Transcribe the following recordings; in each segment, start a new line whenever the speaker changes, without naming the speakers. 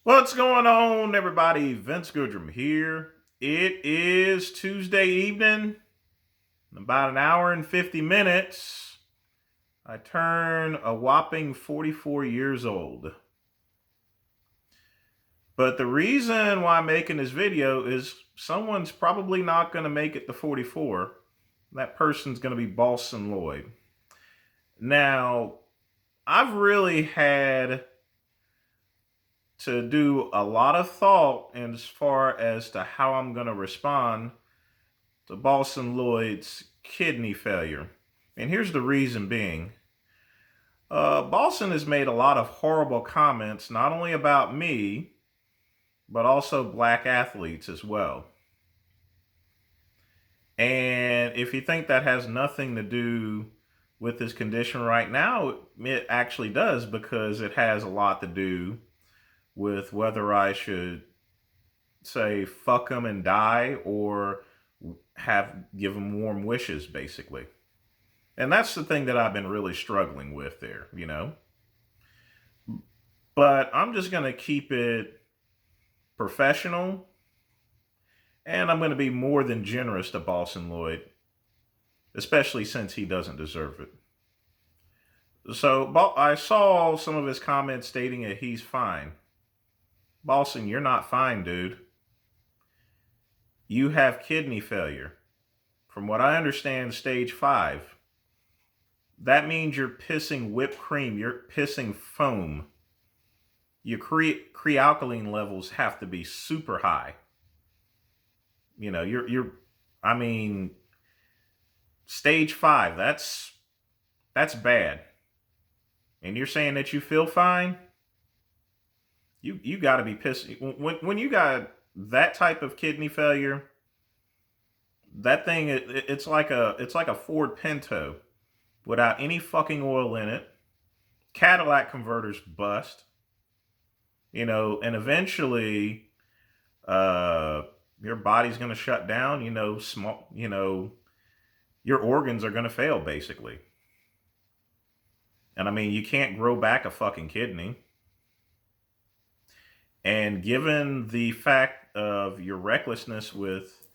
What's going on, everybody? Vince Goodrum here. It is Tuesday evening, in about an hour and 50 minutes. I turn a whopping 44 years old. But the reason why I'm making this video is someone's probably not going to make it to 44. That person's going to be Bostin Lloyd. Now, I've really had to do a lot of thought as far as to how I'm going to respond to Bostin Lloyd's kidney failure. And here's the reason being. Boston has made a lot of horrible comments, not only about me, but also black athletes as well. And if you think that has nothing to do with his condition right now, it actually does, because it has a lot to do with whether I should say fuck him and die or give him warm wishes, basically. And that's the thing that I've been really struggling with there. But I'm just going to keep it professional, and I'm going to be more than generous to Bostin Lloyd, especially since he doesn't deserve it. So I saw some of his comments stating that he's fine. Bostin, you're not fine, dude. You have kidney failure. From what I understand, stage 5. That means you're pissing whipped cream. You're pissing foam. Your crealkaline levels have to be super high. I mean, stage 5, that's bad. And you're saying that you feel fine? You got to be pissing. When you got that type of kidney failure, that thing, it's like a Ford Pinto without any fucking oil in it. Cadillac converters bust. And eventually, your body's going to shut down. Your organs are going to fail, basically. And I mean, you can't grow back a fucking kidney. And given the fact of your recklessness with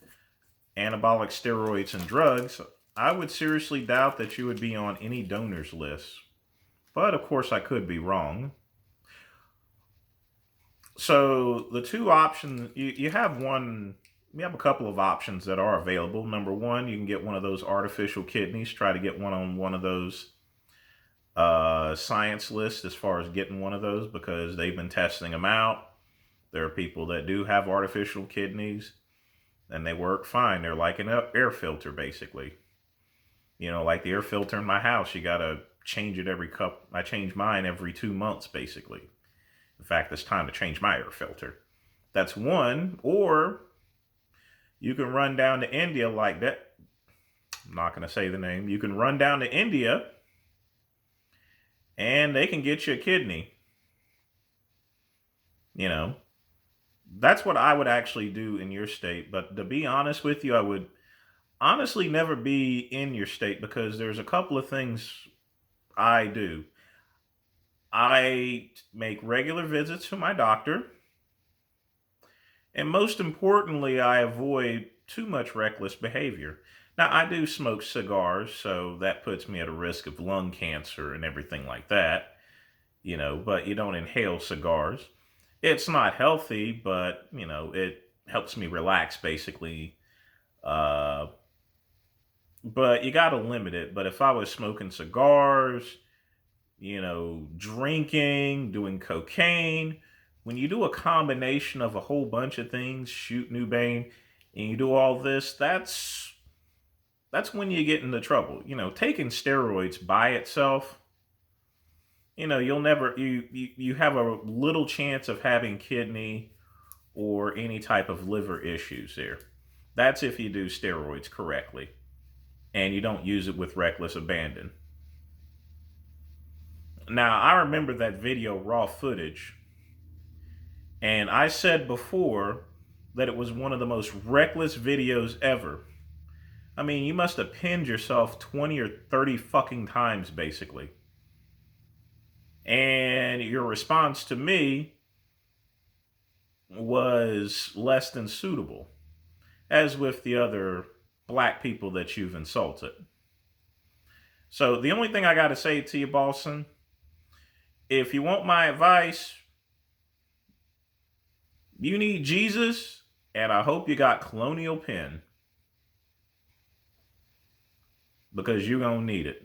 anabolic steroids and drugs, I would seriously doubt that you would be on any donors list. But of course, I could be wrong. So the two options, you have a couple of options that are available. Number one, you can get one of those artificial kidneys, try to get one on one of those science lists as far as getting one of those, because they've been testing them out. There are people that do have artificial kidneys and they work fine. They're like an air filter, basically. Like the air filter in my house, you got to change it I change mine every 2 months, basically. In fact, it's time to change my air filter. That's one. Or you can run down to India like that. I'm not going to say the name. You can run down to India and they can get you a kidney. That's what I would actually do in your state. But to be honest with you, I would honestly never be in your state, because there's a couple of things I do. I make regular visits to my doctor. And most importantly, I avoid too much reckless behavior. Now, I do smoke cigars, so that puts me at a risk of lung cancer and everything like that. But you don't inhale cigars. It's not healthy, but, it helps me relax, basically. But you got to limit it. But if I was smoking cigars, drinking, doing cocaine, when you do a combination of a whole bunch of things, shoot Nubane, and you do all this, that's when you get into trouble. Taking steroids by itself, you'll never, you have a little chance of having kidney or any type of liver issues there. That's if you do steroids correctly and you don't use it with reckless abandon. Now, I remember that video raw footage, and I said before that it was one of the most reckless videos ever. I mean, you must have pinned yourself 20 or 30 fucking times, basically. And your response to me was less than suitable, as with the other black people that you've insulted. So the only thing I got to say to you, Boston, if you want my advice, you need Jesus, and I hope you got Colonial Pen, because you're going to need it.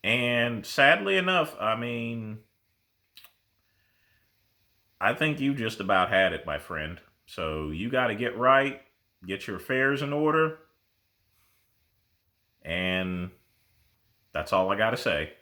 And sadly enough, I mean, I think you just about had it, my friend. So you got to get right, get your affairs in order, and that's all I got to say.